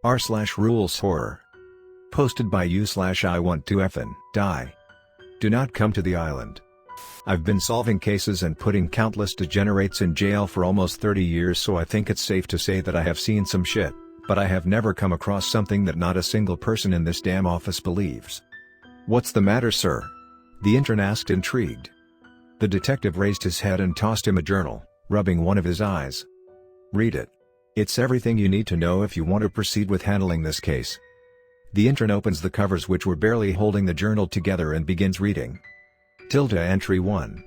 r/rules horror. Posted by you/I want to effin' die. Do not come to the island. I've been solving cases and putting countless degenerates in jail for almost 30 years, so I think it's safe to say that I have seen some shit, but I have never come across something that not a single person in this damn office believes. What's the matter, sir? The intern asked, intrigued. The detective raised his head and tossed him a journal, rubbing one of his eyes. Read it. It's everything you need to know if you want to proceed with handling this case. The intern opens the covers, which were barely holding the journal together, and begins reading. Entry 1.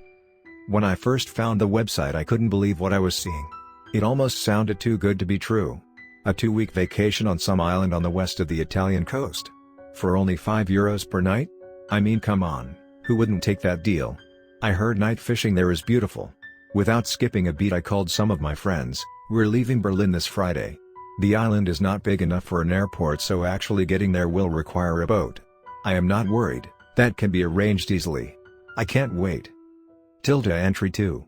When I first found the website, I couldn't believe what I was seeing. It almost sounded too good to be true. A 2-week vacation on some island on the west of the Italian coast. For only €5 per night? I mean, come on, who wouldn't take that deal? I heard night fishing there is beautiful. Without skipping a beat, I called some of my friends. We're leaving Berlin this Friday. The island is not big enough for an airport, so actually getting there will require a boat. I am not worried, that can be arranged easily. I can't wait. Entry 2.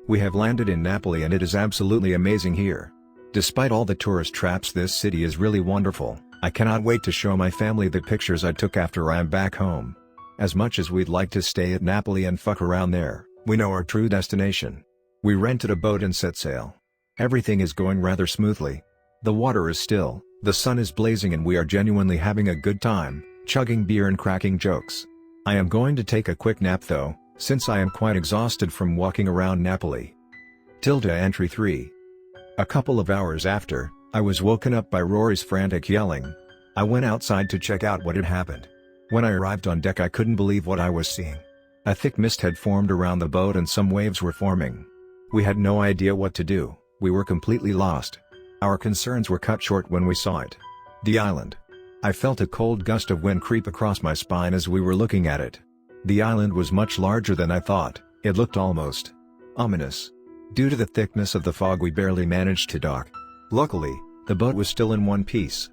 We have landed in Napoli and it is absolutely amazing here. Despite all the tourist traps, this city is really wonderful. I cannot wait to show my family the pictures I took after I am back home. As much as we'd like to stay at Napoli and fuck around there, we know our true destination. We rented a boat and set sail. Everything is going rather smoothly. The water is still, the sun is blazing, and we are genuinely having a good time, chugging beer and cracking jokes. I am going to take a quick nap though, since I am quite exhausted from walking around Napoli. Entry 3. A couple of hours after, I was woken up by Rory's frantic yelling. I went outside to check out what had happened. When I arrived on deck, I couldn't believe what I was seeing. A thick mist had formed around the boat and some waves were forming. We had no idea what to do, we were completely lost. Our concerns were cut short when we saw it. The island. I felt a cold gust of wind creep across my spine as we were looking at it. The island was much larger than I thought, it looked almost ominous. Due to the thickness of the fog, we barely managed to dock. Luckily, the boat was still in one piece.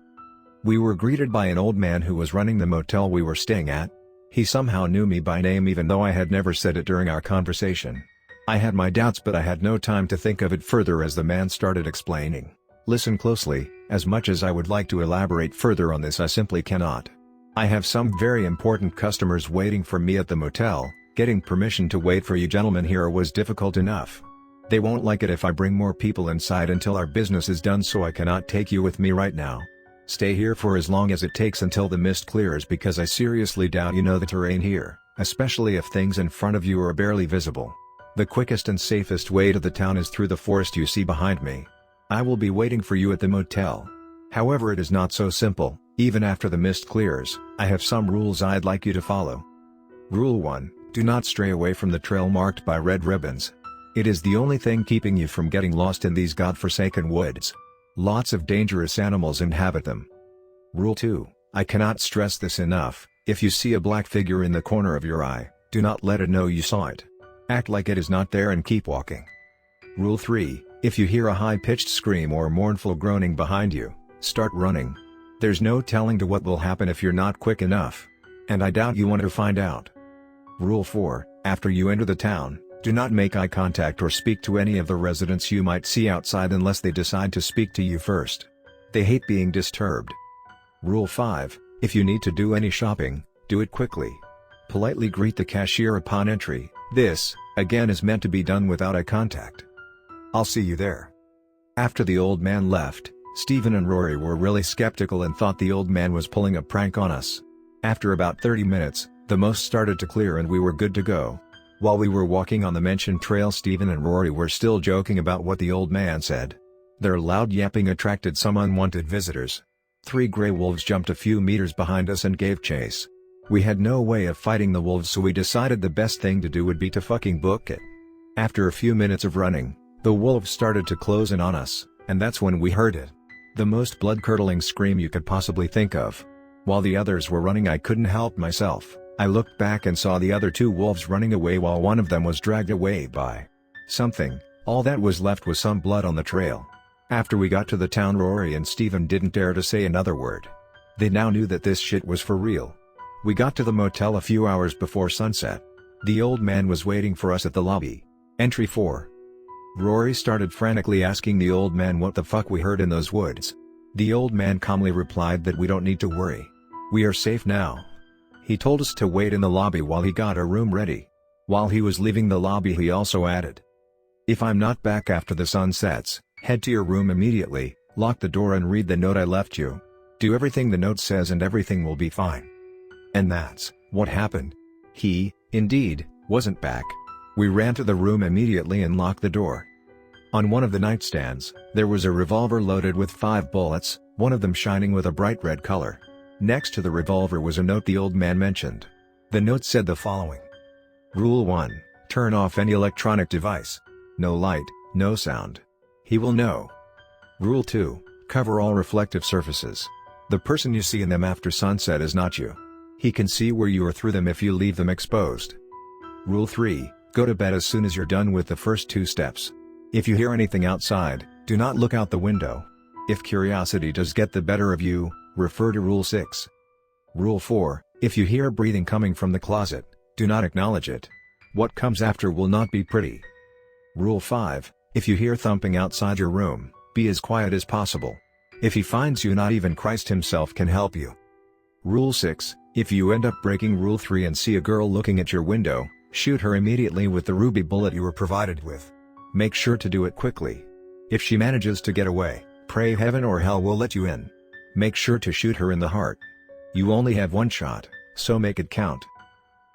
We were greeted by an old man who was running the motel we were staying at. He somehow knew me by name even though I had never said it during our conversation. I had my doubts, but I had no time to think of it further as the man started explaining. Listen closely, as much as I would like to elaborate further on this, I simply cannot. I have some very important customers waiting for me at the motel. Getting permission to wait for you gentlemen here was difficult enough. They won't like it if I bring more people inside until our business is done, so I cannot take you with me right now. Stay here for as long as it takes until the mist clears, because I seriously doubt you know the terrain here, especially if things in front of you are barely visible. The quickest and safest way to the town is through the forest you see behind me. I will be waiting for you at the motel. However, it is not so simple. Even after the mist clears, I have some rules I'd like you to follow. Rule 1. Do not stray away from the trail marked by red ribbons. It is the only thing keeping you from getting lost in these godforsaken woods. Lots of dangerous animals inhabit them. Rule 2. I cannot stress this enough. If you see a black figure in the corner of your eye, do not let it know you saw it. Act like it is not there and keep walking. Rule 3. If you hear a high-pitched scream or mournful groaning behind you, start running. There's no telling to what will happen if you're not quick enough. And I doubt you want to find out. Rule 4. After you enter the town, do not make eye contact or speak to any of the residents you might see outside unless they decide to speak to you first. They hate being disturbed. Rule 5. If you need to do any shopping, do it quickly. Politely greet the cashier upon entry. This, again, is meant to be done without eye contact. I'll see you there. After the old man left, Stephen and Rory were really skeptical and thought the old man was pulling a prank on us. After about 30 minutes, the mist started to clear and we were good to go. While we were walking on the mentioned trail, Stephen and Rory were still joking about what the old man said. Their loud yapping attracted some unwanted visitors. 3 gray wolves jumped a few meters behind us and gave chase. We had no way of fighting the wolves, so we decided the best thing to do would be to fucking book it. After a few minutes of running, the wolves started to close in on us, and that's when we heard it. The most blood-curdling scream you could possibly think of. While the others were running, I couldn't help myself. I looked back and saw the other 2 wolves running away while one of them was dragged away by something. All that was left was some blood on the trail. After we got to the town, Rory and Stephen didn't dare to say another word. They now knew that this shit was for real. We got to the motel a few hours before sunset. The old man was waiting for us at the lobby. Entry 4. Rory started frantically asking the old man what the fuck we heard in those woods. The old man calmly replied that we don't need to worry. We are safe now. He told us to wait in the lobby while he got a room ready. While he was leaving the lobby he also added, "If I'm not back after the sun sets, head to your room immediately, lock the door and read the note I left you. Do everything the note says and everything will be fine." And that's what happened. He, indeed, wasn't back. We ran to the room immediately and locked the door. On one of the nightstands, there was a revolver loaded with 5 bullets, one of them shining with a bright red color. Next to the revolver was a note the old man mentioned. The note said the following. Rule 1, turn off any electronic device. No light, no sound. He will know. Rule 2, cover all reflective surfaces. The person you see in them after sunset is not you. He can see where you are through them if you leave them exposed. Rule 3, go to bed as soon as you're done with the first 2 steps. If you hear anything outside, do not look out the window. If curiosity does get the better of you, refer to Rule 6. Rule 4, if you hear breathing coming from the closet, do not acknowledge it. What comes after will not be pretty. Rule 5, if you hear thumping outside your room, be as quiet as possible. If he finds you, not even Christ himself can help you. Rule 6, if you end up breaking Rule 3 and see a girl looking at your window, shoot her immediately with the ruby bullet you were provided with. Make sure to do it quickly. If she manages to get away, pray heaven or hell will let you in. Make sure to shoot her in the heart. You only have 1 shot, so make it count.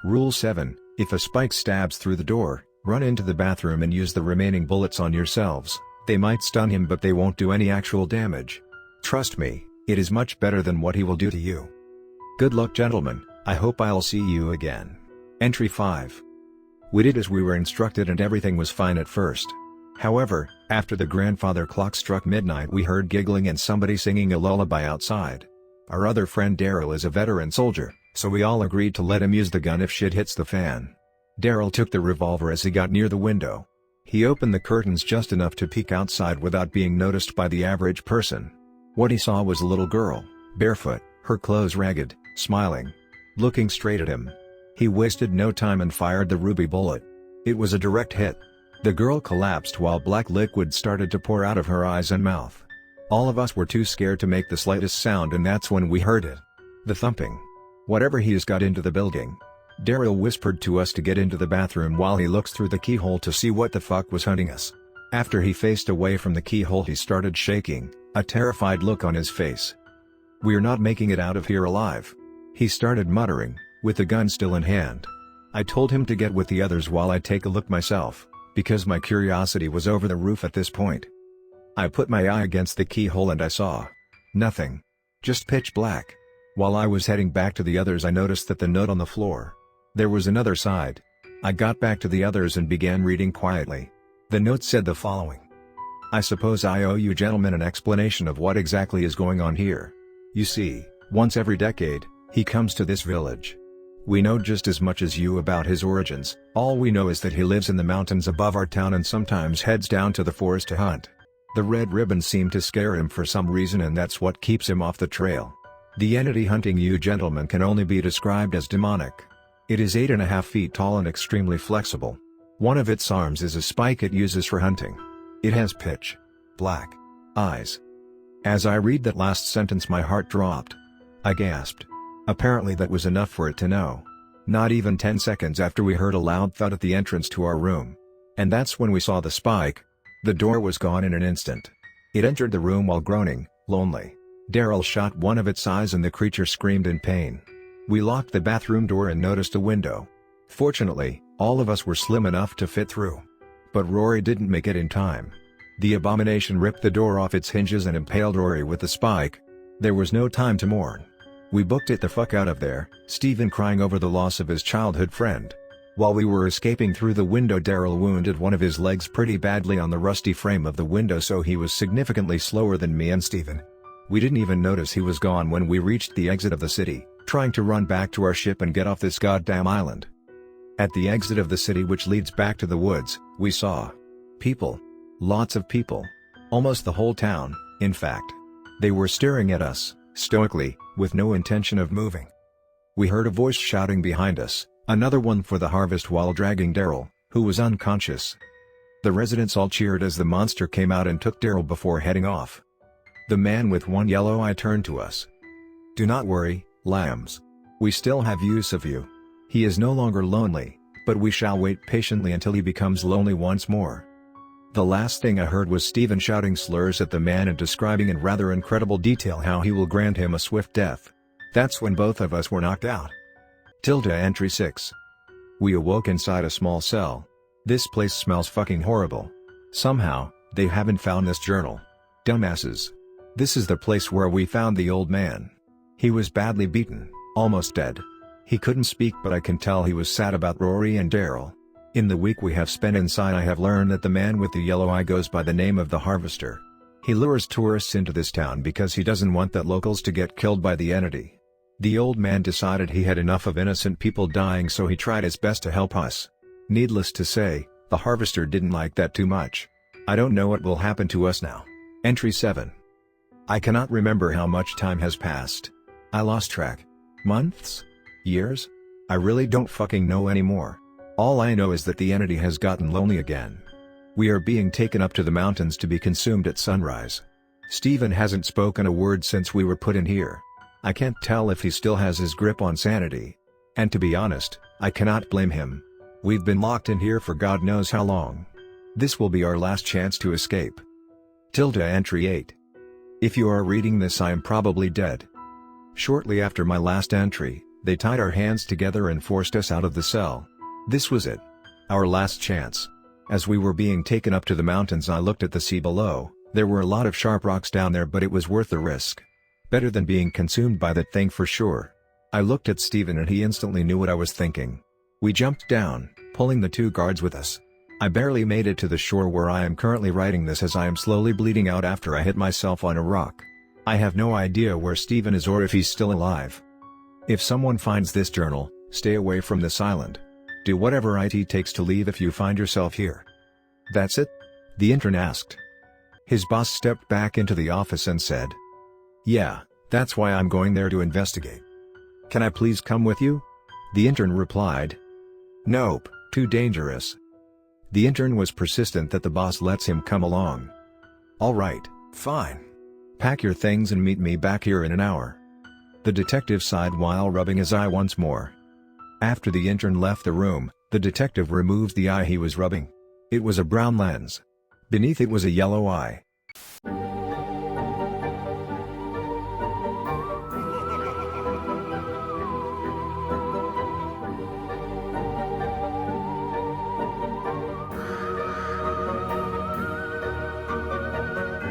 Rule 7, if a spike stabs through the door, run into the bathroom and use the remaining bullets on yourselves. They might stun him but they won't do any actual damage. Trust me, it is much better than what he will do to you. Good luck, gentlemen, I hope I'll see you again. Entry 5. We did as we were instructed and everything was fine at first. However, after the grandfather clock struck midnight we heard giggling and somebody singing a lullaby outside. Our other friend Daryl is a veteran soldier, so we all agreed to let him use the gun if shit hits the fan. Daryl took the revolver as he got near the window. He opened the curtains just enough to peek outside without being noticed by the average person. What he saw was a little girl, barefoot, her clothes ragged, smiling, looking straight at him. He wasted no time and fired the ruby bullet. It was a direct hit. The girl collapsed while black liquid started to pour out of her eyes and mouth. All of us were too scared to make the slightest sound and that's when we heard it. The thumping. Whatever he's got into the building. Daryl whispered to us to get into the bathroom while he looks through the keyhole to see what the fuck was hunting us. After he faced away from the keyhole he started shaking, a terrified look on his face. "We're not making it out of here alive," he started muttering, with the gun still in hand. I told him to get with the others while I take a look myself, because my curiosity was over the roof at this point. I put my eye against the keyhole and I saw nothing. Just pitch black. While I was heading back to the others I noticed that the note on the floor. There was another side. I got back to the others and began reading quietly. The note said the following. "I suppose I owe you gentlemen an explanation of what exactly is going on here. You see, once every decade, he comes to this village. We know just as much as you about his origins, all we know is that he lives in the mountains above our town and sometimes heads down to the forest to hunt. The red ribbons seem to scare him for some reason and that's what keeps him off the trail. The entity hunting you gentlemen can only be described as demonic. It is 8.5 feet tall and extremely flexible. One of its arms is a spike it uses for hunting. It has pitch black eyes." As I read that last sentence my heart dropped. I gasped. Apparently that was enough for it to know. Not even 10 seconds after we heard a loud thud at the entrance to our room. And that's when we saw the spike. The door was gone in an instant. It entered the room while groaning, lonely. Daryl shot one of its eyes and the creature screamed in pain. We locked the bathroom door and noticed a window. Fortunately, all of us were slim enough to fit through. But Rory didn't make it in time. The abomination ripped the door off its hinges and impaled Rory with the spike. There was no time to mourn. We booked it the fuck out of there, Stephen crying over the loss of his childhood friend. While we were escaping through the window Daryl wounded one of his legs pretty badly on the rusty frame of the window so he was significantly slower than me and Stephen. We didn't even notice he was gone when we reached the exit of the city, trying to run back to our ship and get off this goddamn island. At the exit of the city which leads back to the woods, we saw people. Lots of people. Almost the whole town, in fact. They were staring at us, stoically, with no intention of moving. We heard a voice shouting behind us, another one for the harvest while dragging Daryl, who was unconscious. The residents all cheered as the monster came out and took Daryl before heading off. The man with one yellow eye turned to us. "Do not worry, lambs. We still have use of you. He is no longer lonely, but we shall wait patiently until he becomes lonely once more." The last thing I heard was Stephen shouting slurs at the man and describing in rather incredible detail how he will grant him a swift death. That's when both of us were knocked out. Entry 6. We awoke inside a small cell. This place smells fucking horrible. Somehow, they haven't found this journal. Dumbasses. This is the place where we found the old man. He was badly beaten, almost dead. He couldn't speak, but I can tell he was sad about Rory and Daryl. In the week we have spent inside, I have learned that the man with the yellow eye goes by the name of the Harvester. He lures tourists into this town because he doesn't want the locals to get killed by the entity. The old man decided he had enough of innocent people dying, so he tried his best to help us. Needless to say, the Harvester didn't like that too much. I don't know what will happen to us now. Entry 7. I cannot remember how much time has passed. I lost track. Months? Years? I really don't fucking know anymore. All I know is that the entity has gotten lonely again. We are being taken up to the mountains to be consumed at sunrise. Stephen hasn't spoken a word since we were put in here. I can't tell if he still has his grip on sanity. And to be honest, I cannot blame him. We've been locked in here for God knows how long. This will be our last chance to escape. Entry 8. If you are reading this, I am probably dead. Shortly after my last entry, they tied our hands together and forced us out of the cell. This was it. Our last chance. As we were being taken up to the mountains, I looked at the sea below. There were a lot of sharp rocks down there, but it was worth the risk. Better than being consumed by that thing for sure. I looked at Stephen and he instantly knew what I was thinking. We jumped down, pulling the 2 guards with us. I barely made it to the shore where I am currently writing this, as I am slowly bleeding out after I hit myself on a rock. I have no idea where Stephen is or if he's still alive. If someone finds this journal, stay away from this island. Do whatever it takes to leave if you find yourself here. That's it? The intern asked. His boss stepped back into the office and said, "Yeah, that's why I'm going there to investigate. Can I please come with you?" The intern replied, "Nope, too dangerous." The intern was persistent that the boss lets him come along. "Alright, fine. Pack your things and meet me back here in an hour." The detective sighed while rubbing his eye once more. After the intern left the room, the detective removed the eye he was rubbing. It was a brown lens. Beneath it was a yellow eye.